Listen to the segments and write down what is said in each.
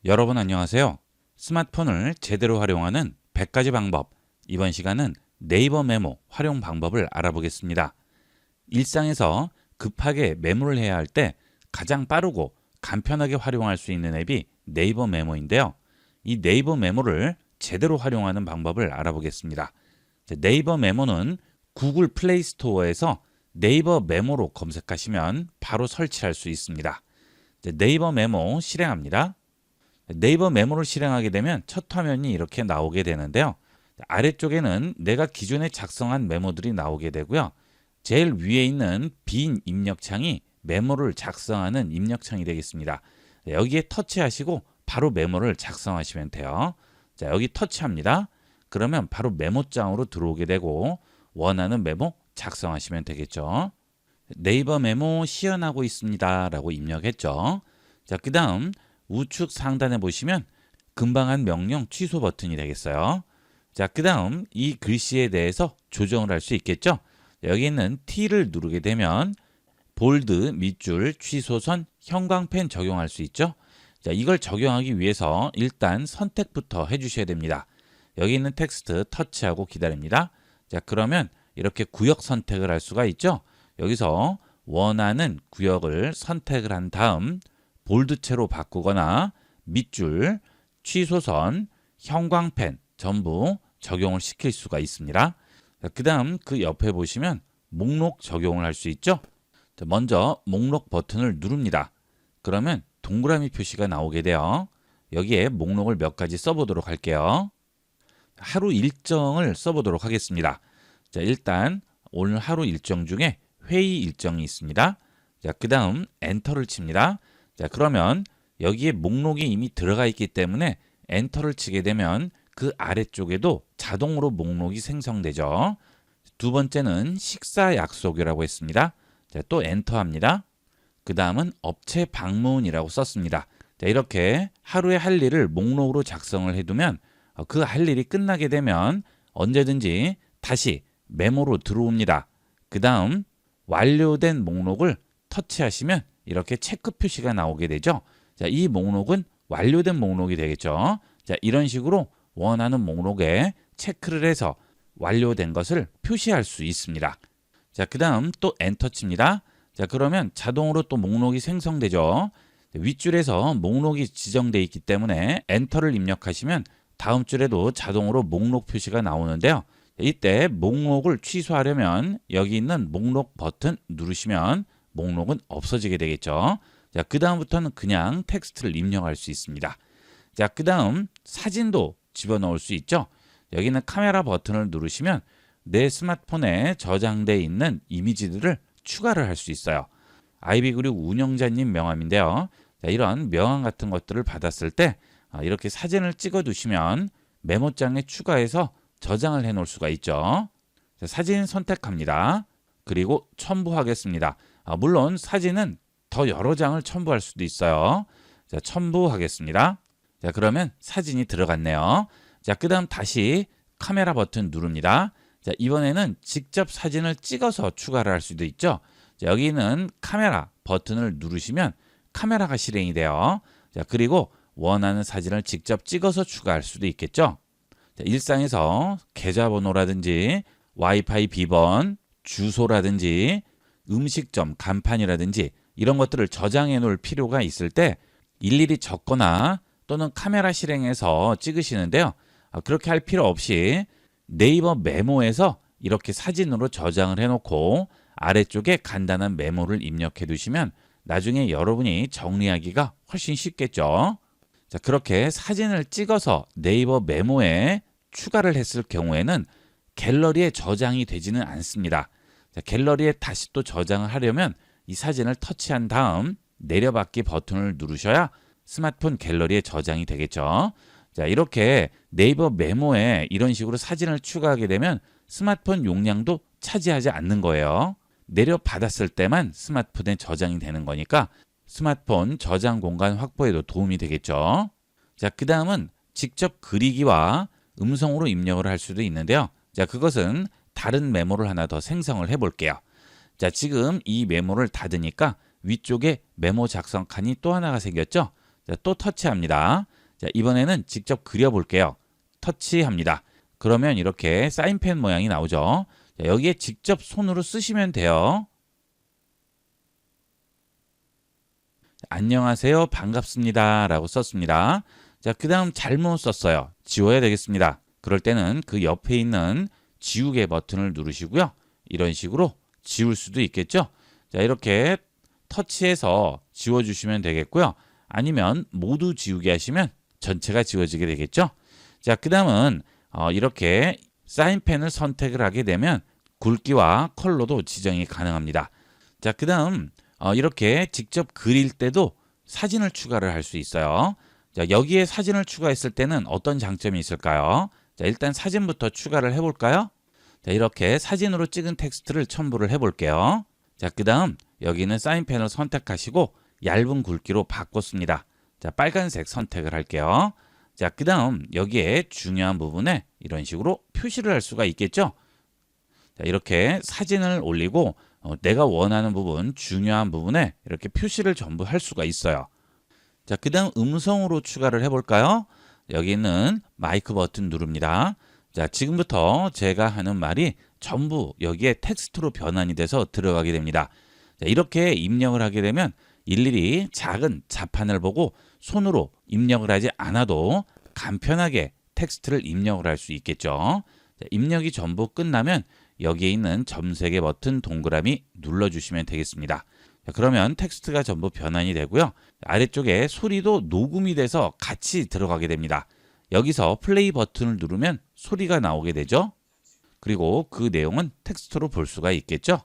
여러분 안녕하세요. 스마트폰을 제대로 활용하는 100가지 방법. 이번 시간은 네이버 메모 활용 방법을 알아보겠습니다. 일상에서 급하게 메모를 해야 할 때 가장 빠르고 간편하게 활용할 수 있는 앱이 네이버 메모인데요. 이 네이버 메모를 제대로 활용하는 방법을 알아보겠습니다. 네이버 메모는 구글 플레이 스토어에서 네이버 메모로 검색하시면 바로 설치할 수 있습니다. 네이버 메모 실행합니다. 네이버 메모를 실행하게 되면 첫 화면이 이렇게 나오게 되는데요. 아래쪽에는 내가 기존에 작성한 메모들이 나오게 되고요. 제일 위에 있는 빈 입력창이 메모를 작성하는 입력창이 되겠습니다. 여기에 터치하시고 바로 메모를 작성하시면 돼요. 자, 여기 터치합니다. 그러면 바로 메모장으로 들어오게 되고 원하는 메모 작성하시면 되겠죠. 네이버 메모 시연하고 있습니다 라고 입력했죠. 자, 그 다음 우측 상단에 보시면 금방 한 명령 취소 버튼이 되겠어요. 자, 그 다음 이 글씨에 대해서 조정을 할 수 있겠죠. 여기 있는 T를 누르게 되면 볼드, 밑줄, 취소선, 형광펜 적용할 수 있죠. 자, 이걸 적용하기 위해서 일단 선택부터 해주셔야 됩니다. 여기 있는 텍스트 터치하고 기다립니다. 자, 그러면 이렇게 구역 선택을 할 수가 있죠. 여기서 원하는 구역을 선택을 한 다음 볼드체로 바꾸거나 밑줄, 취소선, 형광펜 전부 적용을 시킬 수가 있습니다. 그 다음 그 옆에 보시면 목록 적용을 할 수 있죠. 먼저 목록 버튼을 누릅니다. 그러면 동그라미 표시가 나오게 돼요. 여기에 목록을 몇 가지 써보도록 할게요. 하루 일정을 써보도록 하겠습니다. 자, 일단 오늘 하루 일정 중에 회의 일정이 있습니다. 자, 그 다음 엔터를 칩니다. 자, 그러면 여기에 목록이 이미 들어가 있기 때문에 엔터를 치게 되면 그 아래쪽에도 자동으로 목록이 생성되죠. 두 번째는 식사 약속이라고 했습니다. 자, 또 엔터합니다. 그 다음은 업체 방문이라고 썼습니다. 자, 이렇게 하루에 할 일을 목록으로 작성을 해두면 그 할 일이 끝나게 되면 언제든지 다시 메모로 들어옵니다. 그 다음 완료된 목록을 터치하시면 이렇게 체크 표시가 나오게 되죠. 자, 이 목록은 완료된 목록이 되겠죠. 자, 이런 식으로 원하는 목록에 체크를 해서 완료된 것을 표시할 수 있습니다. 자, 그 다음 또 엔터 칩니다. 자, 그러면 자동으로 또 목록이 생성되죠. 윗줄에서 목록이 지정되어 있기 때문에 엔터를 입력하시면 다음 줄에도 자동으로 목록 표시가 나오는데요. 이때 목록을 취소하려면 여기 있는 목록 버튼 누르시면 목록은 없어지게 되겠죠. 자, 그 다음부터는 그냥 텍스트를 입력할 수 있습니다. 자, 그 다음 사진도 집어넣을 수 있죠. 여기는 카메라 버튼을 누르시면 내 스마트폰에 저장되어 있는 이미지들을 추가를 할 수 있어요. 아이비그룹 운영자님 명함인데요. 자, 이런 명함 같은 것들을 받았을 때 이렇게 사진을 찍어 두시면 메모장에 추가해서 저장을 해 놓을 수가 있죠. 자, 사진 선택합니다. 그리고 첨부하겠습니다. 물론 사진은 더 여러 장을 첨부할 수도 있어요. 자, 첨부하겠습니다. 자, 그러면 사진이 들어갔네요. 자, 그 다음 다시 카메라 버튼 누릅니다. 자, 이번에는 직접 사진을 찍어서 추가를 할 수도 있죠. 자, 여기는 카메라 버튼을 누르시면 카메라가 실행이 돼요. 자, 그리고 원하는 사진을 직접 찍어서 추가할 수도 있겠죠. 자, 일상에서 계좌번호라든지 와이파이 비번, 주소라든지 음식점 간판이라든지 이런 것들을 저장해 놓을 필요가 있을 때 일일이 적거나 또는 카메라 실행해서 찍으시는데요. 그렇게 할 필요 없이 네이버 메모에서 이렇게 사진으로 저장을 해놓고 아래쪽에 간단한 메모를 입력해 두시면 나중에 여러분이 정리하기가 훨씬 쉽겠죠. 자, 그렇게 사진을 찍어서 네이버 메모에 추가를 했을 경우에는 갤러리에 저장이 되지는 않습니다. 자, 갤러리에 다시 또 저장을 하려면 이 사진을 터치한 다음 내려받기 버튼을 누르셔야 스마트폰 갤러리에 저장이 되겠죠. 자, 이렇게 네이버 메모에 이런 식으로 사진을 추가하게 되면 스마트폰 용량도 차지하지 않는 거예요. 내려받았을 때만 스마트폰에 저장이 되는 거니까 스마트폰 저장 공간 확보에도 도움이 되겠죠. 자, 그 다음은 직접 그리기와 음성으로 입력을 할 수도 있는데요. 자, 그것은 다른 메모를 하나 더 생성을 해 볼게요. 자, 지금 이 메모를 닫으니까 위쪽에 메모 작성 칸이 또 하나가 생겼죠. 자, 또 터치합니다. 자, 이번에는 직접 그려볼게요. 터치합니다. 그러면 이렇게 사인펜 모양이 나오죠. 자, 여기에 직접 손으로 쓰시면 돼요. 안녕하세요, 반갑습니다 라고 썼습니다. 자, 그 다음 잘못 썼어요. 지워야 되겠습니다. 그럴 때는 그 옆에 있는 지우개 버튼을 누르시고요. 이런 식으로 지울 수도 있겠죠. 자, 이렇게 터치해서 지워주시면 되겠고요. 아니면 모두 지우게 하시면 전체가 지워지게 되겠죠. 자, 그 다음은 이렇게 사인펜을 선택을 하게 되면 굵기와 컬러도 지정이 가능합니다. 자, 그 다음 이렇게 직접 그릴 때도 사진을 추가를 할 수 있어요. 자, 여기에 사진을 추가했을 때는 어떤 장점이 있을까요? 자, 일단 사진부터 추가를 해볼까요? 자, 이렇게 사진으로 찍은 텍스트를 첨부를 해볼게요. 자, 그 다음 여기는 사인펜을 선택하시고 얇은 굵기로 바꿨습니다. 자, 빨간색 선택을 할게요. 자, 그 다음 여기에 중요한 부분에 이런 식으로 표시를 할 수가 있겠죠. 자, 이렇게 사진을 올리고 내가 원하는 부분, 중요한 부분에 이렇게 표시를 전부 할 수가 있어요. 자, 그 다음 음성으로 추가를 해볼까요? 여기는 마이크 버튼 누릅니다. 자, 지금부터 제가 하는 말이 전부 여기에 텍스트로 변환이 돼서 들어가게 됩니다. 자, 이렇게 입력을 하게 되면 일일이 작은 자판을 보고 손으로 입력을 하지 않아도 간편하게 텍스트를 입력을 할 수 있겠죠. 자, 입력이 전부 끝나면 여기에 있는 점 3개 버튼 동그라미 눌러주시면 되겠습니다. 자, 그러면 텍스트가 전부 변환이 되고요. 아래쪽에 소리도 녹음이 돼서 같이 들어가게 됩니다. 여기서 플레이 버튼을 누르면 소리가 나오게 되죠. 그리고 그 내용은 텍스트로 볼 수가 있겠죠.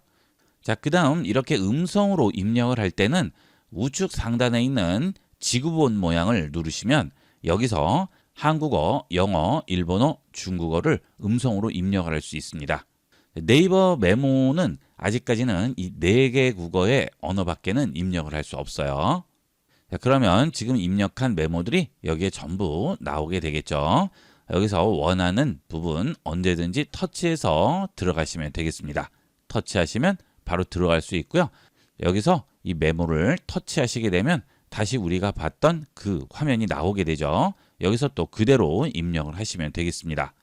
자, 그 다음 이렇게 음성으로 입력을 할 때는 우측 상단에 있는 지구본 모양을 누르시면 여기서 한국어, 영어, 일본어, 중국어를 음성으로 입력을 할 수 있습니다. 네이버 메모는 아직까지는 이 4개 국어의 언어밖에는 입력을 할 수 없어요. 자, 그러면 지금 입력한 메모들이 여기에 전부 나오게 되겠죠. 여기서 원하는 부분 언제든지 터치해서 들어가시면 되겠습니다. 터치하시면 바로 들어갈 수 있고요. 여기서 이 메모를 터치하시게 되면 다시 우리가 봤던 그 화면이 나오게 되죠. 여기서 또 그대로 입력을 하시면 되겠습니다.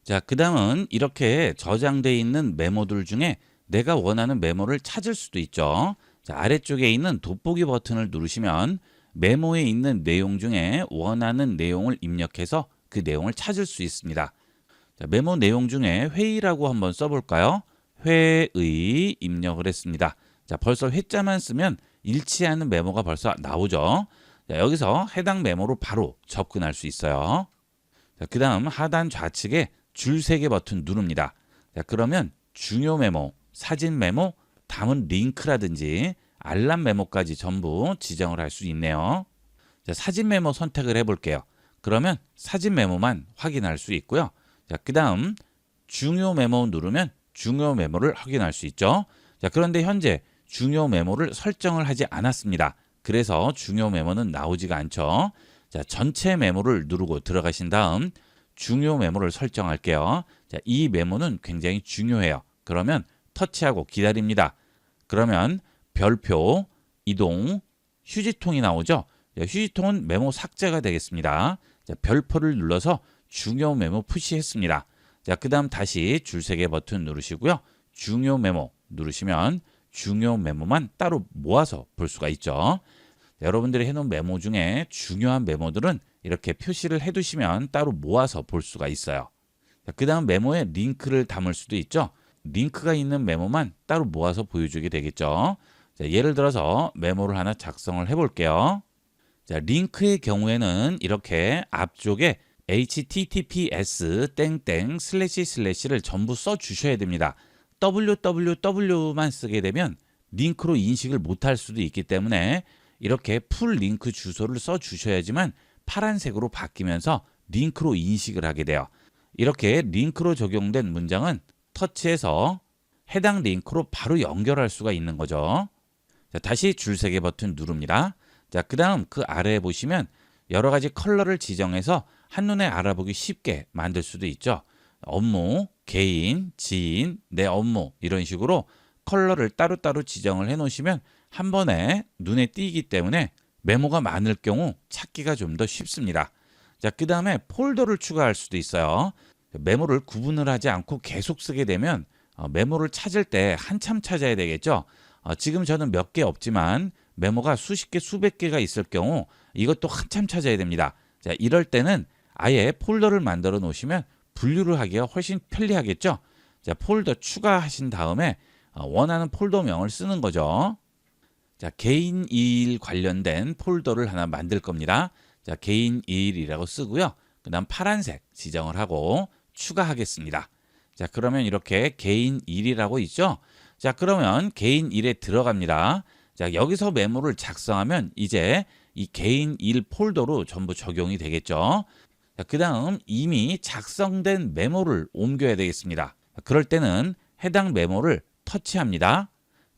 자, 그 다음은 이렇게 저장되어 있는 메모들 중에 내가 원하는 메모를 찾을 수도 있죠. 자, 아래쪽에 있는 돋보기 버튼을 누르시면 메모에 있는 내용 중에 원하는 내용을 입력해서 그 내용을 찾을 수 있습니다. 자, 메모 내용 중에 회의라고 한번 써볼까요? 회의 입력을 했습니다. 자, 벌써 회자만 쓰면 일치하는 메모가 벌써 나오죠. 자, 여기서 해당 메모로 바로 접근할 수 있어요. 자, 그 다음 하단 좌측에 줄 3개 버튼 누릅니다. 자, 그러면 중요 메모, 사진 메모, 담은 링크라든지 알람 메모까지 전부 지정을 할 수 있네요. 자, 사진 메모 선택을 해볼게요. 그러면 사진 메모만 확인할 수 있고요. 자, 그 다음 중요 메모 누르면 중요 메모를 확인할 수 있죠. 자, 그런데 현재 중요 메모를 설정을 하지 않았습니다. 그래서 중요 메모는 나오지가 않죠. 자, 전체 메모를 누르고 들어가신 다음 중요 메모를 설정할게요. 자, 이 메모는 굉장히 중요해요. 그러면 터치하고 기다립니다. 그러면 별표, 이동, 휴지통이 나오죠. 자, 휴지통은 메모 삭제가 되겠습니다. 자, 별표를 눌러서 중요 메모 푸시했습니다. 자, 그 다음 다시 줄 3개 버튼 누르시고요. 중요 메모 누르시면 중요 메모만 따로 모아서 볼 수가 있죠. 자, 여러분들이 해놓은 메모 중에 중요한 메모들은 이렇게 표시를 해두시면 따로 모아서 볼 수가 있어요. 그 다음 메모에 링크를 담을 수도 있죠. 링크가 있는 메모만 따로 모아서 보여주게 되겠죠. 자, 예를 들어서 메모를 하나 작성을 해볼게요. 자, 링크의 경우에는 이렇게 앞쪽에 https://를 전부 써주셔야 됩니다. www만 쓰게 되면 링크로 인식을 못할 수도 있기 때문에 이렇게 풀 링크 주소를 써주셔야지만 파란색으로 바뀌면서 링크로 인식을 하게 돼요. 이렇게 링크로 적용된 문장은 터치해서 해당 링크로 바로 연결할 수가 있는 거죠. 자, 다시 줄 3개 버튼 누릅니다. 자, 그 다음 그 아래에 보시면 여러 가지 컬러를 지정해서 한눈에 알아보기 쉽게 만들 수도 있죠. 업무, 개인, 지인, 내 업무 이런 식으로 컬러를 따로따로 지정을 해 놓으시면 한 번에 눈에 띄기 때문에 메모가 많을 경우 찾기가 좀 더 쉽습니다. 자, 그 다음에 폴더를 추가할 수도 있어요. 메모를 구분을 하지 않고 계속 쓰게 되면 메모를 찾을 때 한참 찾아야 되겠죠. 지금 저는 몇 개 없지만 메모가 수십 개, 수백 개가 있을 경우 이것도 한참 찾아야 됩니다. 자, 이럴 때는 아예 폴더를 만들어 놓으시면 분류를 하기가 훨씬 편리하겠죠. 자, 폴더 추가하신 다음에 원하는 폴더명을 쓰는 거죠. 자, 개인 일 관련된 폴더를 하나 만들 겁니다. 자, 개인 일이라고 쓰고요. 그 다음 파란색 지정을 하고 추가하겠습니다. 자, 그러면 이렇게 개인 일이라고 있죠. 자, 그러면 개인 일에 들어갑니다. 자, 여기서 메모를 작성하면 이제 이 개인 일 폴더로 전부 적용이 되겠죠. 자, 그 다음 이미 작성된 메모를 옮겨야 되겠습니다. 그럴 때는 해당 메모를 터치합니다.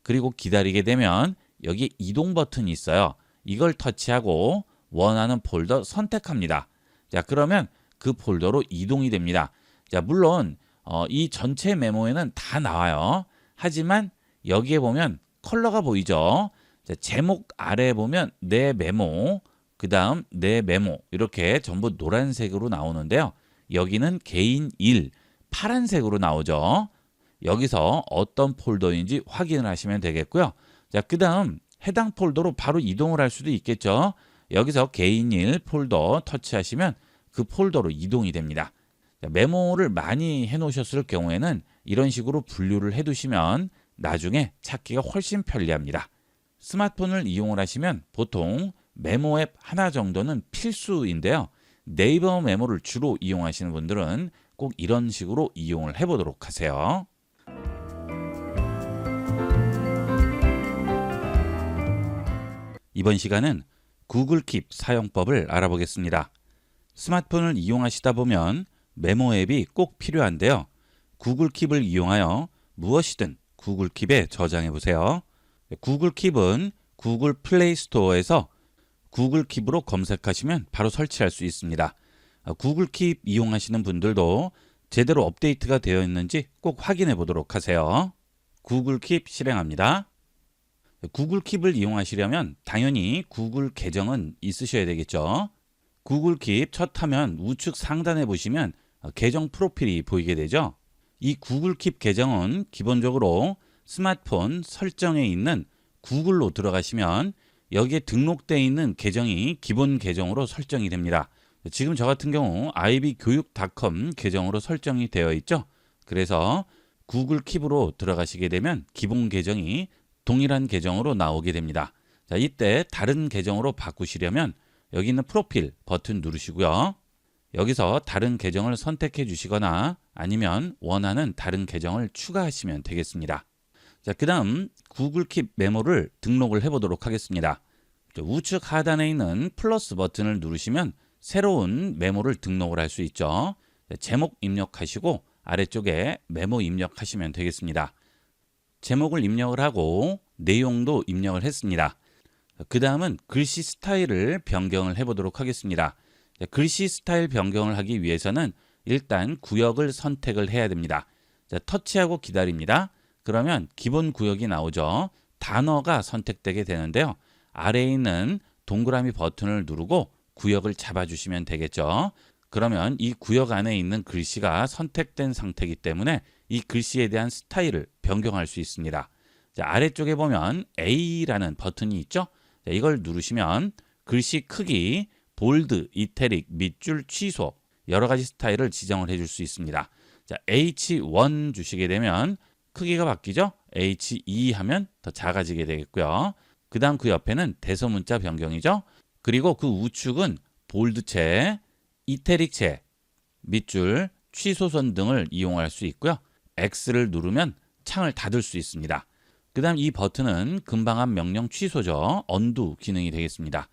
그리고 기다리게 되면 여기 이동 버튼이 있어요. 이걸 터치하고 원하는 폴더 선택합니다. 자, 그러면 그 폴더로 이동이 됩니다. 자, 물론 이 전체 메모에는 다 나와요. 하지만 여기에 보면 컬러가 보이죠. 자, 제목 아래에 보면 내 메모, 그 다음 내 메모 이렇게 전부 노란색으로 나오는데요. 여기는 개인 일 파란색으로 나오죠. 여기서 어떤 폴더인지 확인을 하시면 되겠고요. 자, 그 다음 해당 폴더로 바로 이동을 할 수도 있겠죠. 여기서 개인 일 폴더 터치하시면 그 폴더로 이동이 됩니다. 자, 메모를 많이 해놓으셨을 경우에는 이런 식으로 분류를 해두시면 나중에 찾기가 훨씬 편리합니다. 스마트폰을 이용을 하시면 보통 메모 앱 하나 정도는 필수인데요. 네이버 메모를 주로 이용하시는 분들은 꼭 이런 식으로 이용을 해보도록 하세요. 이번 시간은 구글 킵 사용법을 알아보겠습니다. 스마트폰을 이용하시다 보면 메모 앱이 꼭 필요한데요. 구글 킵을 이용하여 무엇이든 구글 킵에 저장해 보세요. 구글 킵은 구글 플레이 스토어에서 구글 킵으로 검색하시면 바로 설치할 수 있습니다. 구글 킵 이용하시는 분들도 제대로 업데이트가 되어 있는지 꼭 확인해 보도록 하세요. 구글 킵 실행합니다. 구글 킵을 이용하시려면 당연히 구글 계정은 있으셔야 되겠죠. 구글 킵 첫 화면 우측 상단에 보시면 계정 프로필이 보이게 되죠. 이 구글 킵 계정은 기본적으로 스마트폰 설정에 있는 구글로 들어가시면 여기에 등록되어 있는 계정이 기본 계정으로 설정이 됩니다. 지금 저 같은 경우 ib교육.com 계정으로 설정이 되어 있죠. 그래서 구글 킵으로 들어가시게 되면 기본 계정이 동일한 계정으로 나오게 됩니다. 자, 이때 다른 계정으로 바꾸시려면 여기 있는 프로필 버튼 누르시고요. 여기서 다른 계정을 선택해 주시거나 아니면 원하는 다른 계정을 추가하시면 되겠습니다. 자, 그 다음 구글 킵 메모를 등록을 해 보도록 하겠습니다. 우측 하단에 있는 플러스 버튼을 누르시면 새로운 메모를 등록을 할 수 있죠. 제목 입력하시고 아래쪽에 메모 입력하시면 되겠습니다. 제목을 입력을 하고 내용도 입력을 했습니다. 그 다음은 글씨 스타일을 변경을 해 보도록 하겠습니다. 글씨 스타일 변경을 하기 위해서는 일단 구역을 선택을 해야 됩니다. 자, 터치하고 기다립니다. 그러면 기본 구역이 나오죠. 단어가 선택되게 되는데요. 아래에 있는 동그라미 버튼을 누르고 구역을 잡아주시면 되겠죠. 그러면 이 구역 안에 있는 글씨가 선택된 상태이기 때문에 이 글씨에 대한 스타일을 변경할 수 있습니다. 자, 아래쪽에 보면 A라는 버튼이 있죠. 자, 이걸 누르시면 글씨 크기, 볼드, 이태릭, 밑줄, 취소 여러 가지 스타일을 지정을 해줄 수 있습니다. 자, H1 주시게 되면 크기가 바뀌죠. H2 하면 더 작아지게 되겠고요. 그 다음 그 옆에는 대소문자 변경이죠. 그리고 그 우측은 볼드체, 이태릭체, 밑줄, 취소선 등을 이용할 수 있고요. X를 누르면 창을 닫을 수 있습니다. 그 다음 이 버튼은 금방 한 명령 취소죠. 언두 기능이 되겠습니다.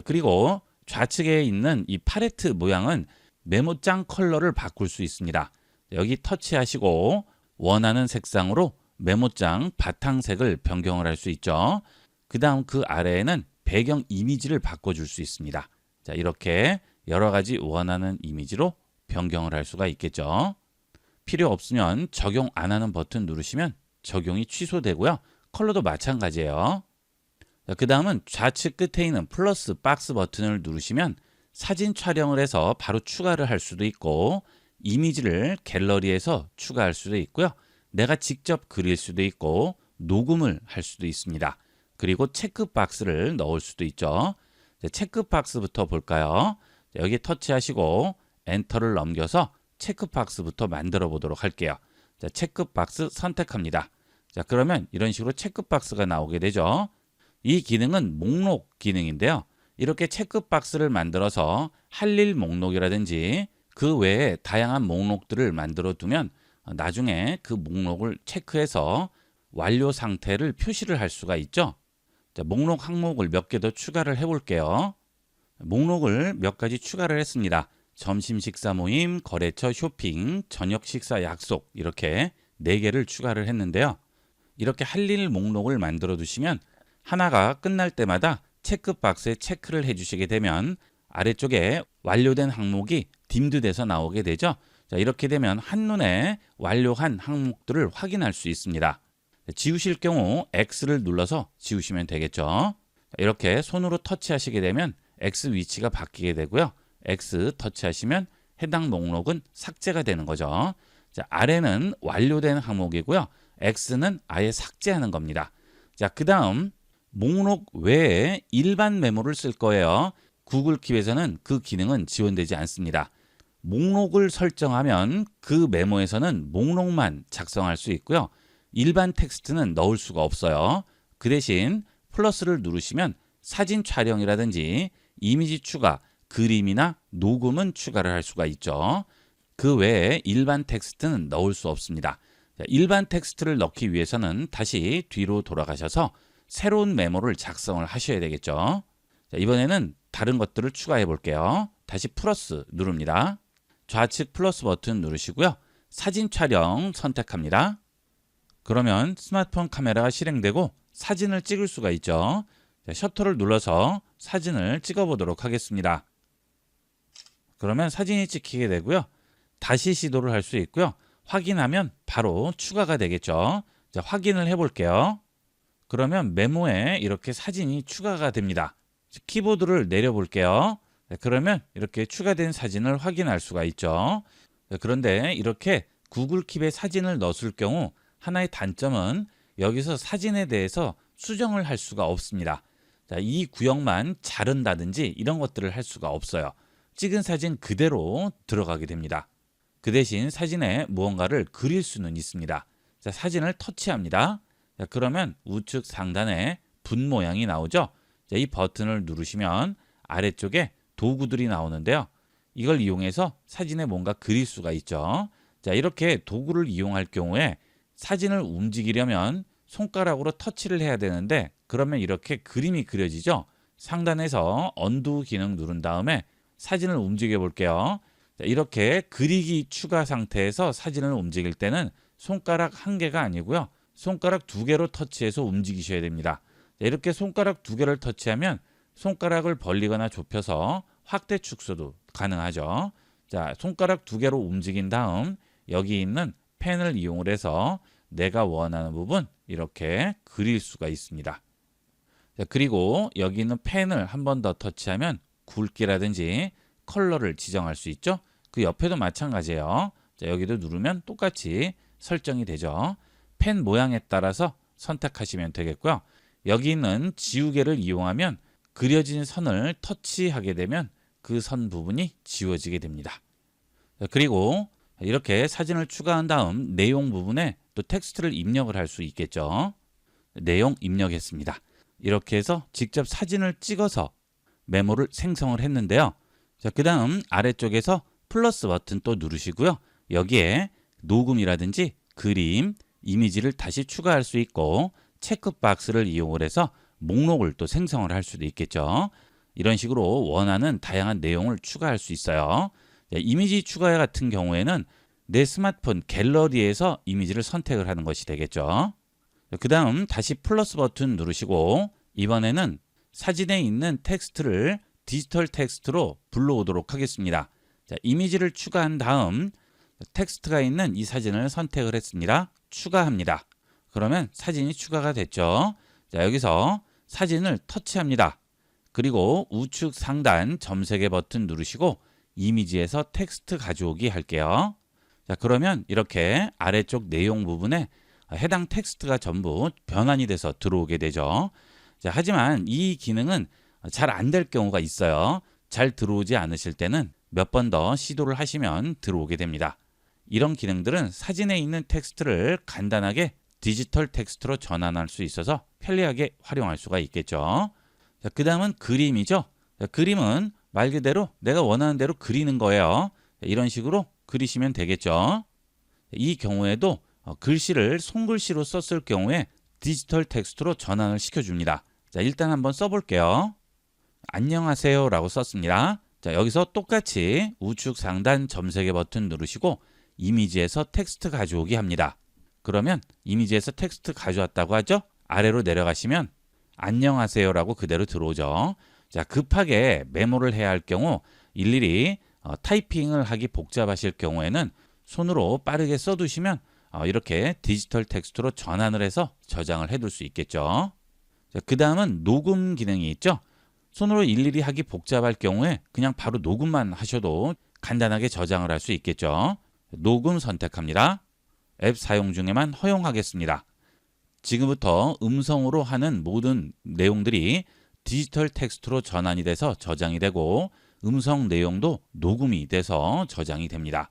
그리고 좌측에 있는 이 팔레트 모양은 메모장 컬러를 바꿀 수 있습니다. 여기 터치하시고 원하는 색상으로 메모장 바탕색을 변경을 할 수 있죠. 그 다음 그 아래에는 배경 이미지를 바꿔줄 수 있습니다. 자, 이렇게 여러 가지 원하는 이미지로 변경을 할 수가 있겠죠. 필요 없으면 적용 안 하는 버튼 누르시면 적용이 취소되고요. 컬러도 마찬가지예요. 자, 그 다음은 좌측 끝에 있는 플러스 박스 버튼을 누르시면 사진 촬영을 해서 바로 추가를 할 수도 있고 이미지를 갤러리에서 추가할 수도 있고요. 내가 직접 그릴 수도 있고 녹음을 할 수도 있습니다. 그리고 체크박스를 넣을 수도 있죠. 체크박스부터 볼까요? 여기 터치하시고 엔터를 넘겨서 체크박스부터 만들어 보도록 할게요. 자, 체크박스 선택합니다. 자, 그러면 이런 식으로 체크박스가 나오게 되죠. 이 기능은 목록 기능인데요. 이렇게 체크박스를 만들어서 할 일 목록이라든지 그 외에 다양한 목록들을 만들어 두면 나중에 그 목록을 체크해서 완료 상태를 표시를 할 수가 있죠. 자, 목록 항목을 몇 개 더 추가를 해 볼게요. 목록을 몇 가지 추가를 했습니다. 점심 식사 모임, 거래처 쇼핑, 저녁 식사 약속 이렇게 4개를 추가를 했는데요. 이렇게 할 일 목록을 만들어 두시면 하나가 끝날 때마다 체크박스에 체크를 해주시게 되면 아래쪽에 완료된 항목이 딤드돼서 나오게 되죠. 자, 이렇게 되면 한눈에 완료한 항목들을 확인할 수 있습니다. 지우실 경우 X를 눌러서 지우시면 되겠죠. 이렇게 손으로 터치하시게 되면 X 위치가 바뀌게 되고요. X 터치하시면 해당 목록은 삭제가 되는 거죠. 자, 아래는 완료된 항목이고요. X는 아예 삭제하는 겁니다. 자, 그 다음 목록 외에 일반 메모를 쓸 거예요. 구글 킵에서는 그 기능은 지원되지 않습니다. 목록을 설정하면 그 메모에서는 목록만 작성할 수 있고요. 일반 텍스트는 넣을 수가 없어요. 그 대신 플러스를 누르시면 사진 촬영이라든지 이미지 추가, 그림이나 녹음은 추가를 할 수가 있죠. 그 외에 일반 텍스트는 넣을 수 없습니다. 일반 텍스트를 넣기 위해서는 다시 뒤로 돌아가셔서 새로운 메모를 작성을 하셔야 되겠죠. 자, 이번에는 다른 것들을 추가해 볼게요. 다시 플러스 누릅니다. 좌측 플러스 버튼 누르시고요. 사진 촬영 선택합니다. 그러면 스마트폰 카메라가 실행되고 사진을 찍을 수가 있죠. 자, 셔터를 눌러서 사진을 찍어 보도록 하겠습니다. 그러면 사진이 찍히게 되고요. 다시 시도를 할 수 있고요. 확인하면 바로 추가가 되겠죠. 자, 확인을 해 볼게요. 그러면 메모에 이렇게 사진이 추가가 됩니다. 키보드를 내려 볼게요. 그러면 이렇게 추가된 사진을 확인할 수가 있죠. 그런데 이렇게 구글 킵에 사진을 넣었을 경우 하나의 단점은 여기서 사진에 대해서 수정을 할 수가 없습니다. 자, 이 구역만 자른다든지 이런 것들을 할 수가 없어요. 찍은 사진 그대로 들어가게 됩니다. 그 대신 사진에 무언가를 그릴 수는 있습니다. 자, 사진을 터치합니다. 자, 그러면 우측 상단에 분 모양이 나오죠. 자, 이 버튼을 누르시면 아래쪽에 도구들이 나오는데요. 이걸 이용해서 사진에 뭔가 그릴 수가 있죠. 자, 이렇게 도구를 이용할 경우에 사진을 움직이려면 손가락으로 터치를 해야 되는데 그러면 이렇게 그림이 그려지죠. 상단에서 언두 기능 누른 다음에 사진을 움직여 볼게요. 자, 이렇게 그리기 추가 상태에서 사진을 움직일 때는 손가락 한 개가 아니고요. 손가락 2개로 터치해서 움직이셔야 됩니다. 자, 이렇게 손가락 2개를 터치하면 손가락을 벌리거나 좁혀서 확대 축소도 가능하죠. 자, 손가락 2개로 움직인 다음 여기 있는 펜을 이용을 해서 내가 원하는 부분 이렇게 그릴 수가 있습니다. 자, 그리고 여기 있는 펜을 한 번 더 터치하면 굵기라든지 컬러를 지정할 수 있죠. 그 옆에도 마찬가지예요. 자, 여기도 누르면 똑같이 설정이 되죠. 펜 모양에 따라서 선택하시면 되겠고요. 여기 있는 지우개를 이용하면 그려진 선을 터치하게 되면 그 선 부분이 지워지게 됩니다. 자, 그리고 이렇게 사진을 추가한 다음 내용 부분에 또 텍스트를 입력을 할 수 있겠죠. 내용 입력했습니다. 이렇게 해서 직접 사진을 찍어서 메모를 생성을 했는데요. 자, 그 다음 아래쪽에서 플러스 버튼 또 누르시고요. 여기에 녹음이라든지 그림, 이미지를 다시 추가할 수 있고 체크박스를 이용을 해서 목록을 또 생성을 할 수도 있겠죠. 이런 식으로 원하는 다양한 내용을 추가할 수 있어요. 이미지 추가 같은 경우에는 내 스마트폰 갤러리에서 이미지를 선택을 하는 것이 되겠죠. 그 다음 다시 플러스 버튼 누르시고 이번에는 사진에 있는 텍스트를 디지털 텍스트로 불러오도록 하겠습니다. 자, 이미지를 추가한 다음 텍스트가 있는 이 사진을 선택을 했습니다. 추가합니다. 그러면 사진이 추가가 됐죠. 자, 여기서 사진을 터치합니다. 그리고 우측 상단 점세개 버튼 누르시고 이미지에서 텍스트 가져오기 할게요. 자, 그러면 이렇게 아래쪽 내용 부분에 해당 텍스트가 전부 변환이 돼서 들어오게 되죠. 자, 하지만 이 기능은 잘 안 될 경우가 있어요. 잘 들어오지 않으실 때는 몇 번 더 시도를 하시면 들어오게 됩니다. 이런 기능들은 사진에 있는 텍스트를 간단하게 디지털 텍스트로 전환할 수 있어서 편리하게 활용할 수가 있겠죠. 자, 그 다음은 그림이죠. 자, 그림은 말 그대로 내가 원하는 대로 그리는 거예요. 자, 이런 식으로 그리시면 되겠죠. 이 경우에도 글씨를 손글씨로 썼을 경우에 디지털 텍스트로 전환을 시켜줍니다. 자, 일단 한번 써볼게요. 안녕하세요 라고 썼습니다. 자, 여기서 똑같이 우측 상단 점세개 버튼 누르시고 이미지에서 텍스트 가져오기 합니다. 그러면 이미지에서 텍스트 가져왔다고 하죠? 아래로 내려가시면 안녕하세요 라고 그대로 들어오죠. 자, 급하게 메모를 해야 할 경우 일일이 타이핑을 하기 복잡하실 경우에는 손으로 빠르게 써두시면 이렇게 디지털 텍스트로 전환을 해서 저장을 해둘 수 있겠죠. 자, 그 다음은 녹음 기능이 있죠. 손으로 일일이 하기 복잡할 경우에 그냥 바로 녹음만 하셔도 간단하게 저장을 할 수 있겠죠. 녹음 선택합니다. 앱 사용 중에만 허용하겠습니다. 지금부터 음성으로 하는 모든 내용들이 디지털 텍스트로 전환이 돼서 저장이 되고 음성 내용도 녹음이 돼서 저장이 됩니다.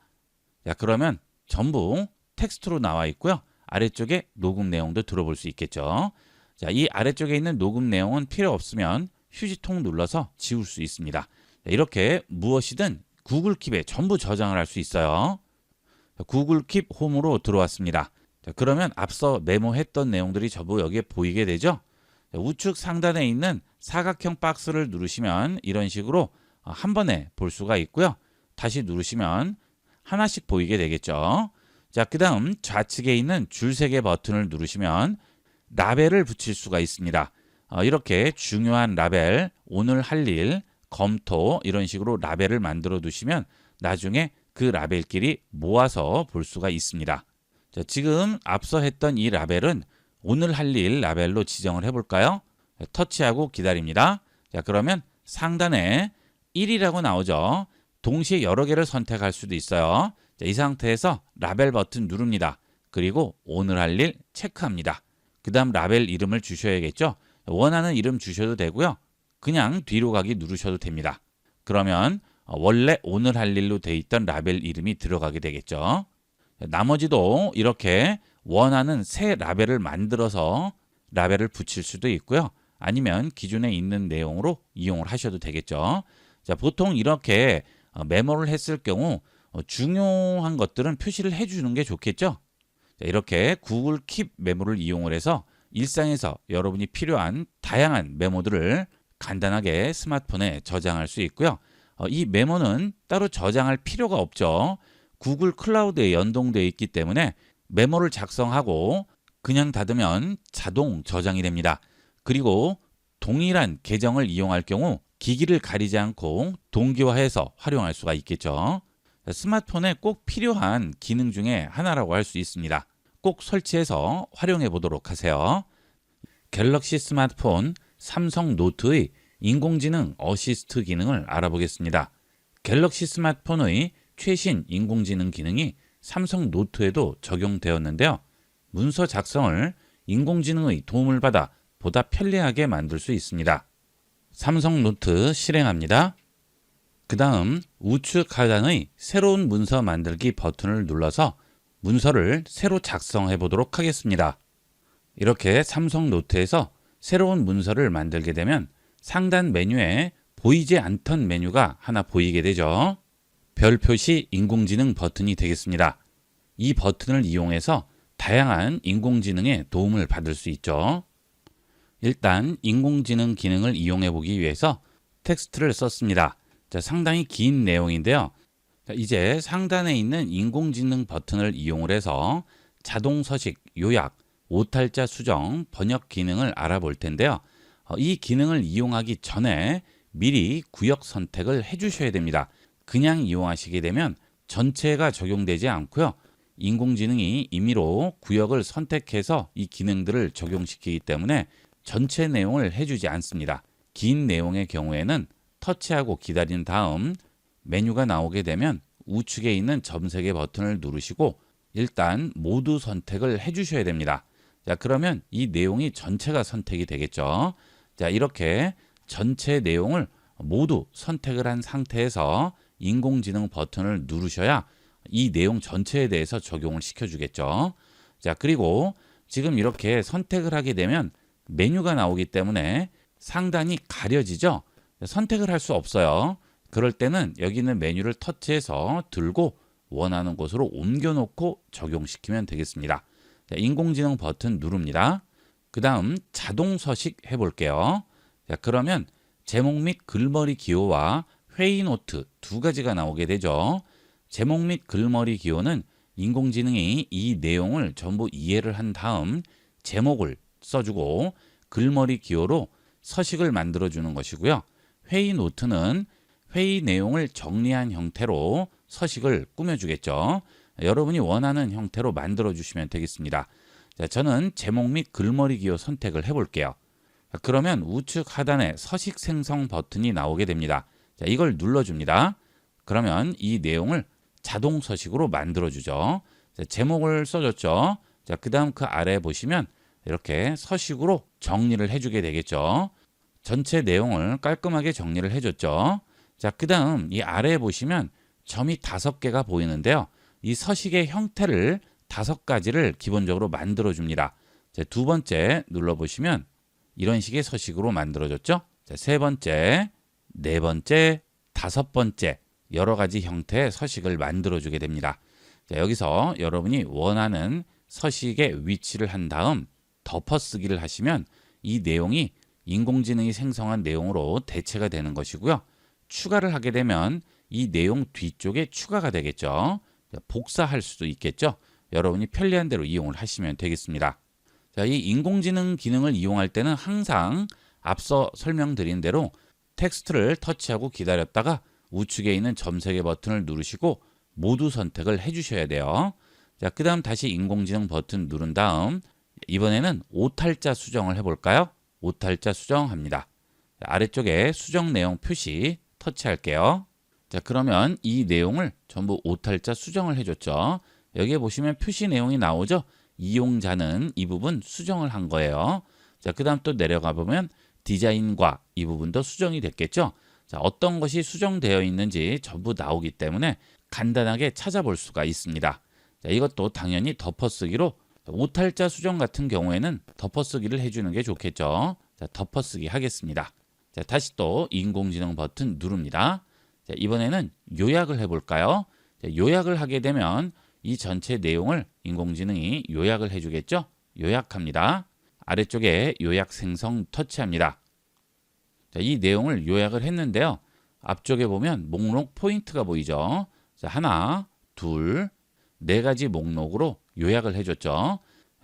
자, 그러면 전부 텍스트로 나와 있고요. 아래쪽에 녹음 내용도 들어볼 수 있겠죠. 자, 이 아래쪽에 있는 녹음 내용은 필요 없으면 휴지통 눌러서 지울 수 있습니다. 자, 이렇게 무엇이든 구글 킵에 전부 저장을 할 수 있어요. 자, 구글 킵 홈으로 들어왔습니다. 자, 그러면 앞서 메모했던 내용들이 전부 여기에 보이게 되죠. 자, 우측 상단에 있는 사각형 박스를 누르시면 이런 식으로 한 번에 볼 수가 있고요. 다시 누르시면 하나씩 보이게 되겠죠. 자, 그 다음 좌측에 있는 줄세개 버튼을 누르시면 라벨을 붙일 수가 있습니다. 이렇게 중요한 라벨, 오늘 할 일, 검토 이런 식으로 라벨을 만들어 두시면 나중에 그 라벨끼리 모아서 볼 수가 있습니다. 자, 지금 앞서 했던 이 라벨은 오늘 할 일 라벨로 지정을 해볼까요? 터치하고 기다립니다. 자, 그러면 상단에 1이라고 나오죠. 동시에 여러 개를 선택할 수도 있어요. 자, 이 상태에서 라벨 버튼 누릅니다. 그리고 오늘 할 일 체크합니다. 그 다음 라벨 이름을 주셔야겠죠. 원하는 이름 주셔도 되고요. 그냥 뒤로 가기 누르셔도 됩니다. 그러면 원래 오늘 할 일로 돼 있던 라벨 이름이 들어가게 되겠죠. 나머지도 이렇게 원하는 새 라벨을 만들어서 라벨을 붙일 수도 있고요. 아니면 기존에 있는 내용으로 이용을 하셔도 되겠죠. 자, 보통 이렇게 메모를 했을 경우 중요한 것들은 표시를 해주는 게 좋겠죠. 자, 이렇게 구글 킵 메모를 이용을 해서 일상에서 여러분이 필요한 다양한 메모들을 간단하게 스마트폰에 저장할 수 있고요. 이 메모는 따로 저장할 필요가 없죠. 구글 클라우드에 연동되어 있기 때문에 메모를 작성하고 그냥 닫으면 자동 저장이 됩니다. 그리고 동일한 계정을 이용할 경우 기기를 가리지 않고 동기화해서 활용할 수가 있겠죠. 스마트폰에 꼭 필요한 기능 중에 하나라고 할 수 있습니다. 꼭 설치해서 활용해 보도록 하세요. 갤럭시 스마트폰 삼성 노트의 인공지능 어시스트 기능을 알아보겠습니다. 갤럭시 스마트폰의 최신 인공지능 기능이 삼성 노트에도 적용되었는데요. 문서 작성을 인공지능의 도움을 받아 보다 편리하게 만들 수 있습니다. 삼성 노트 실행합니다. 그 다음 우측 하단의 새로운 문서 만들기 버튼을 눌러서 문서를 새로 작성해 보도록 하겠습니다. 이렇게 삼성 노트에서 새로운 문서를 만들게 되면 상단 메뉴에 보이지 않던 메뉴가 하나 보이게 되죠. 별 표시 인공지능 버튼이 되겠습니다. 이 버튼을 이용해서 다양한 인공지능의 도움을 받을 수 있죠. 일단 인공지능 기능을 이용해 보기 위해서 텍스트를 썼습니다. 자, 상당히 긴 내용인데요. 자, 이제 상단에 있는 인공지능 버튼을 이용을 해서 자동 서식, 요약, 오탈자 수정, 번역 기능을 알아볼 텐데요. 이 기능을 이용하기 전에 미리 구역 선택을 해주셔야 됩니다. 그냥 이용하시게 되면 전체가 적용되지 않고요. 인공지능이 임의로 구역을 선택해서 이 기능들을 적용시키기 때문에 전체 내용을 해주지 않습니다. 긴 내용의 경우에는 터치하고 기다린 다음 메뉴가 나오게 되면 우측에 있는 점 3개 버튼을 누르시고 일단 모두 선택을 해주셔야 됩니다. 자, 그러면 이 내용이 전체가 선택이 되겠죠. 자, 이렇게 전체 내용을 모두 선택을 한 상태에서 인공지능 버튼을 누르셔야 이 내용 전체에 대해서 적용을 시켜주겠죠. 자, 그리고 지금 이렇게 선택을 하게 되면 메뉴가 나오기 때문에 상단이 가려지죠. 선택을 할 수 없어요. 그럴 때는 여기 있는 메뉴를 터치해서 들고 원하는 곳으로 옮겨 놓고 적용시키면 되겠습니다. 자, 인공지능 버튼 누릅니다. 그 다음 자동 서식 해볼게요. 자, 그러면 제목 및 글머리 기호와 회의 노트 두 가지가 나오게 되죠. 제목 및 글머리 기호는 인공지능이 이 내용을 전부 이해를 한 다음 제목을 써주고 글머리 기호로 서식을 만들어주는 것이고요. 회의 노트는 회의 내용을 정리한 형태로 서식을 꾸며주겠죠. 여러분이 원하는 형태로 만들어주시면 되겠습니다. 자, 저는 제목 및 글머리 기호 선택을 해볼게요. 자, 그러면 우측 하단에 서식 생성 버튼이 나오게 됩니다. 자, 이걸 눌러줍니다. 그러면 이 내용을 자동 서식으로 만들어주죠. 자, 제목을 써줬죠. 자, 그 다음 그 아래에 보시면 이렇게 서식으로 정리를 해주게 되겠죠. 전체 내용을 깔끔하게 정리를 해줬죠. 자, 그 다음 이 아래에 보시면 점이 5개가 보이는데요. 이 서식의 형태를 5가지를 기본적으로 만들어줍니다. 자, 두 번째 눌러보시면 이런 식의 서식으로 만들어졌죠. 자, 세 번째, 네 번째, 5번째 여러 가지 형태의 서식을 만들어주게 됩니다. 자, 여기서 여러분이 원하는 서식의 위치를 한 다음 덮어쓰기를 하시면 이 내용이 인공지능이 생성한 내용으로 대체가 되는 것이고요. 추가를 하게 되면 이 내용 뒤쪽에 추가가 되겠죠. 복사할 수도 있겠죠. 여러분이 편리한 대로 이용을 하시면 되겠습니다. 자, 이 인공지능 기능을 이용할 때는 항상 앞서 설명드린 대로 텍스트를 터치하고 기다렸다가 우측에 있는 점 3개 버튼을 누르시고 모두 선택을 해주셔야 돼요. 자, 그 다음 다시 인공지능 버튼 누른 다음 이번에는 오탈자 수정을 해볼까요? 오탈자 수정합니다. 아래쪽에 수정 내용 표시 터치할게요. 자, 그러면 이 내용을 전부 오탈자 수정을 해줬죠. 여기에 보시면 표시 내용이 나오죠. 이용자는 이 부분 수정을 한 거예요. 자, 그 다음 또 내려가 보면 디자인과 이 부분도 수정이 됐겠죠. 자, 어떤 것이 수정되어 있는지 전부 나오기 때문에 간단하게 찾아볼 수가 있습니다. 자, 이것도 당연히 덮어쓰기로 오탈자 수정 같은 경우에는 덮어쓰기를 해주는 게 좋겠죠. 자, 덮어쓰기 하겠습니다. 자, 다시 또 인공지능 버튼 누릅니다. 자, 이번에는 요약을 해볼까요? 자, 요약을 하게 되면 이 전체 내용을 인공지능이 요약을 해주겠죠. 요약합니다. 아래쪽에 요약 생성 터치합니다. 자, 이 내용을 요약을 했는데요. 앞쪽에 보면 목록 포인트가 보이죠. 자, 하나, 둘, 4가지 목록으로 요약을 해줬죠.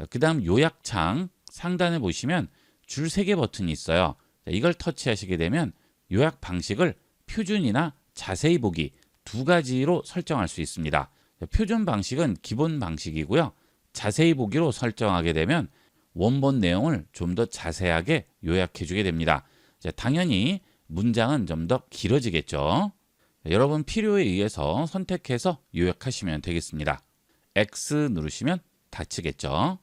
그 다음 요약창 상단에 보시면 줄 3개 버튼이 있어요. 자, 이걸 터치하시게 되면 요약 방식을 표준이나 자세히 보기 2가지로 설정할 수 있습니다. 자, 표준 방식은 기본 방식이고요. 자세히 보기로 설정하게 되면 원본 내용을 좀 더 자세하게 요약해 주게 됩니다. 자, 당연히 문장은 좀 더 길어지겠죠. 자, 여러분 필요에 의해서 선택해서 요약하시면 되겠습니다. X 누르시면 닫히겠죠.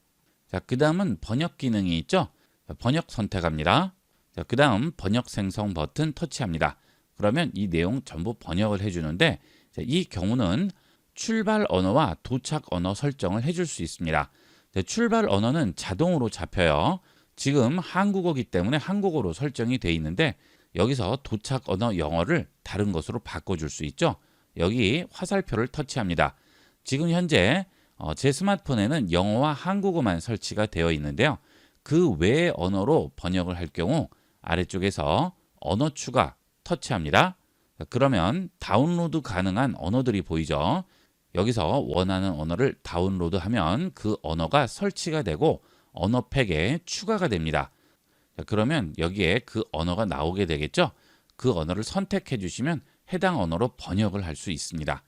자, 그 다음은 번역 기능이 있죠. 자, 번역 선택합니다. 자, 그 다음 번역 생성 버튼 터치합니다. 그러면 이 내용 전부 번역을 해주는데 자, 이 경우는 출발 언어와 도착 언어 설정을 해줄 수 있습니다. 자, 출발 언어는 자동으로 잡혀요. 지금 한국어기 때문에 한국어로 설정이 되어 있는데 여기서 도착 언어 영어를 다른 것으로 바꿔줄 수 있죠. 여기 화살표를 터치합니다. 지금 현재 제 스마트폰에는 영어와 한국어만 설치가 되어 있는데요. 그 외의 언어로 번역을 할 경우 아래쪽에서 언어 추가 터치합니다. 그러면 다운로드 가능한 언어들이 보이죠. 여기서 원하는 언어를 다운로드하면 그 언어가 설치가 되고 언어팩에 추가가 됩니다. 그러면 여기에 그 언어가 나오게 되겠죠. 그 언어를 선택해 주시면 해당 언어로 번역을 할 수 있습니다.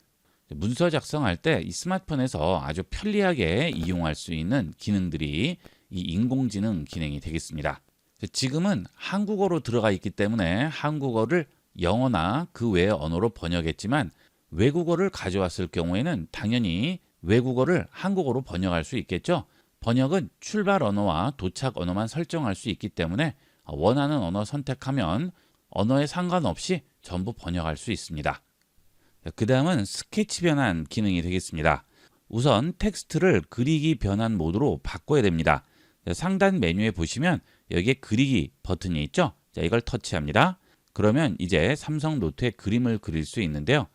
문서 작성할 때 이 스마트폰에서 아주 편리하게 이용할 수 있는 기능들이 이 인공지능 기능이 되겠습니다. 지금은 한국어로 들어가 있기 때문에 한국어를 영어나 그 외의 언어로 번역했지만 외국어를 가져왔을 경우에는 당연히 외국어를 한국어로 번역할 수 있겠죠. 번역은 출발 언어와 도착 언어만 설정할 수 있기 때문에 원하는 언어 선택하면 언어에 상관없이 전부 번역할 수 있습니다. 그 다음은 스케치 변환 기능이 되겠습니다. 우선 텍스트를 그리기 변환 모드로 바꿔야 됩니다. 상단 메뉴에 보시면 여기에 그리기 버튼이 있죠. 자, 이걸 터치합니다. 그러면 이제 삼성 노트에 그림을 그릴 수 있는데요.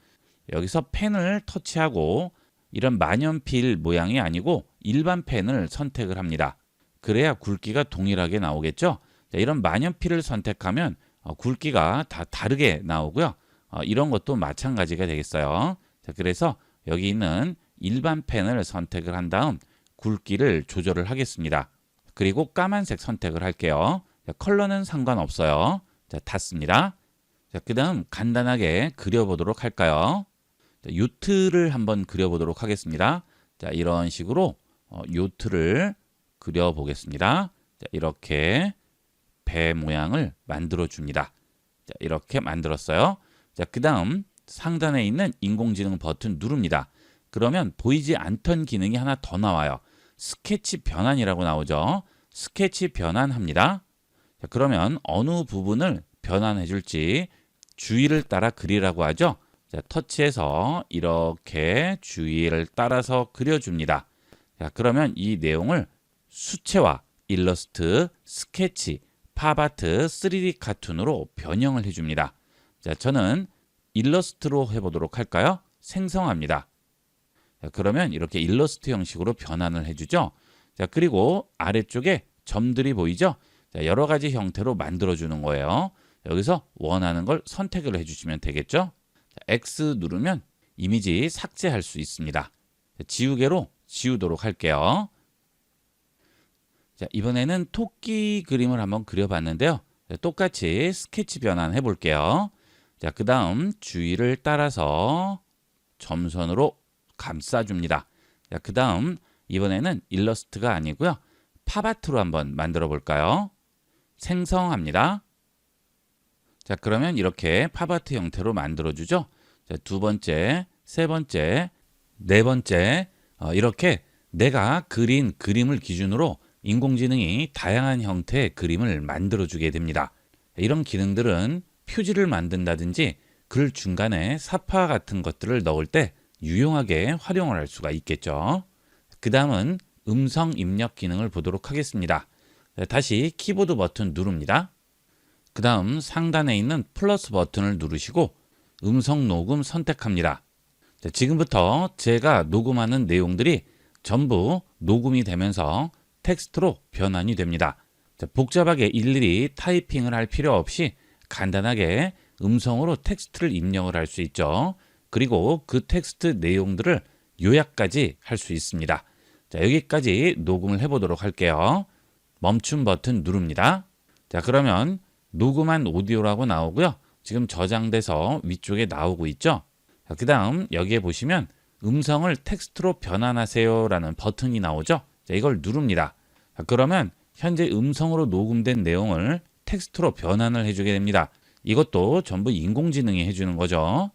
여기서 펜을 터치하고 이런 만연필 모양이 아니고 일반 펜을 선택을 합니다. 그래야 굵기가 동일하게 나오겠죠. 자, 이런 만연필을 선택하면 굵기가 다 다르게 나오고요. 이런 것도 마찬가지가 되겠어요. 자, 그래서 여기 있는 일반 펜을 선택을 한 다음 굵기를 조절을 하겠습니다. 그리고 까만색 선택을 할게요. 자, 컬러는 상관없어요. 자, 닫습니다. 자, 그 다음 간단하게 그려보도록 할까요? 자, 요트를 한번 그려보도록 하겠습니다. 자, 이런 식으로 요트를 그려보겠습니다. 자, 이렇게 배 모양을 만들어 줍니다. 자, 이렇게 만들었어요. 자, 그 다음 상단에 있는 인공지능 버튼 누릅니다. 그러면 보이지 않던 기능이 하나 더 나와요. 스케치 변환이라고 나오죠. 스케치 변환합니다. 자, 그러면 어느 부분을 변환해 줄지 주위를 따라 그리라고 하죠. 자, 터치해서 이렇게 주위를 따라서 그려줍니다. 자, 그러면 이 내용을 수채화, 일러스트, 스케치, 팝아트, 3D 카툰으로 변형을 해줍니다. 자, 저는 일러스트로 해보도록 할까요? 생성합니다. 자, 그러면 이렇게 일러스트 형식으로 변환을 해주죠. 자, 그리고 아래쪽에 점들이 보이죠? 자, 여러 가지 형태로 만들어주는 거예요. 여기서 원하는 걸 선택을 해주시면 되겠죠? 자, X 누르면 이미지 삭제할 수 있습니다. 자, 지우개로 지우도록 할게요. 자, 이번에는 토끼 그림을 한번 그려봤는데요. 자, 똑같이 스케치 변환 해볼게요. 자, 그 다음 주위를 따라서 점선으로 감싸줍니다. 자, 그 다음 이번에는 일러스트가 아니고요. 팝아트로 한번 만들어 볼까요? 생성합니다. 자, 그러면 이렇게 팝아트 형태로 만들어주죠. 자, 두 번째, 세 번째, 네 번째 이렇게 내가 그린 그림을 기준으로 인공지능이 다양한 형태의 그림을 만들어주게 됩니다. 이런 기능들은 표지를 만든다든지 글 중간에 삽화 같은 것들을 넣을 때 유용하게 활용을 할 수가 있겠죠. 그 다음은 음성 입력 기능을 보도록 하겠습니다. 다시 키보드 버튼 누릅니다. 그 다음 상단에 있는 플러스 버튼을 누르시고 음성 녹음 선택합니다. 자, 지금부터 제가 녹음하는 내용들이 전부 녹음이 되면서 텍스트로 변환이 됩니다. 자, 복잡하게 일일이 타이핑을 할 필요 없이 간단하게 음성으로 텍스트를 입력을 할 수 있죠. 그리고 그 텍스트 내용들을 요약까지 할 수 있습니다. 자, 여기까지 녹음을 해보도록 할게요. 멈춤 버튼 누릅니다. 자, 그러면 녹음한 오디오라고 나오고요. 지금 저장돼서 위쪽에 나오고 있죠. 자, 그 다음 여기에 보시면 음성을 텍스트로 변환하세요 라는 버튼이 나오죠. 자, 이걸 누릅니다. 자, 그러면 현재 음성으로 녹음된 내용을 텍스트로 변환을 해주게 됩니다. 이것도 전부 인공지능이 해주는 거죠.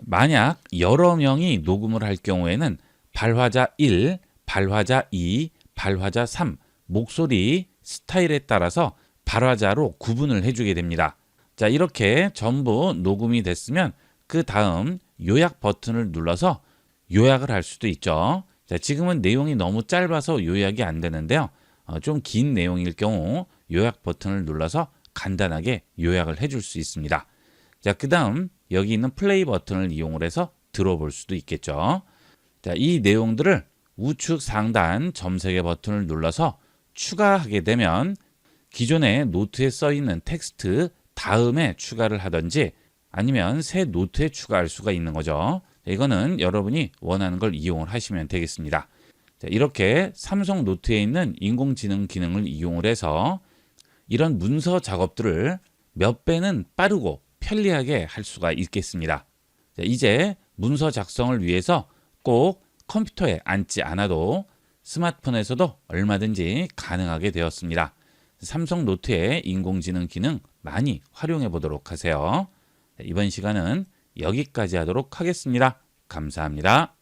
만약 여러 명이 녹음을 할 경우에는 발화자 1, 발화자 2, 발화자 3, 목소리 스타일에 따라서 발화자로 구분을 해주게 됩니다. 자, 이렇게 전부 녹음이 됐으면 그 다음 요약 버튼을 눌러서 요약을 할 수도 있죠. 자, 지금은 내용이 너무 짧아서 요약이 안 되는데요. 좀 긴 내용일 경우 요약 버튼을 눌러서 간단하게 요약을 해줄 수 있습니다. 자, 그 다음 여기 있는 플레이 버튼을 이용을 해서 들어볼 수도 있겠죠. 자, 이 내용들을 우측 상단 점세개 버튼을 눌러서 추가하게 되면 기존의 노트에 써 있는 텍스트 다음에 추가를 하든지 아니면 새 노트에 추가할 수가 있는 거죠. 이거는 여러분이 원하는 걸 이용을 하시면 되겠습니다. 자, 이렇게 삼성 노트에 있는 인공지능 기능을 이용을 해서 이런 문서 작업들을 몇 배는 빠르고 편리하게 할 수가 있겠습니다. 자, 이제 문서 작성을 위해서 꼭 컴퓨터에 앉지 않아도 스마트폰에서도 얼마든지 가능하게 되었습니다. 삼성 노트의 인공지능 기능 많이 활용해 보도록 하세요. 이번 시간은 여기까지 하도록 하겠습니다. 감사합니다.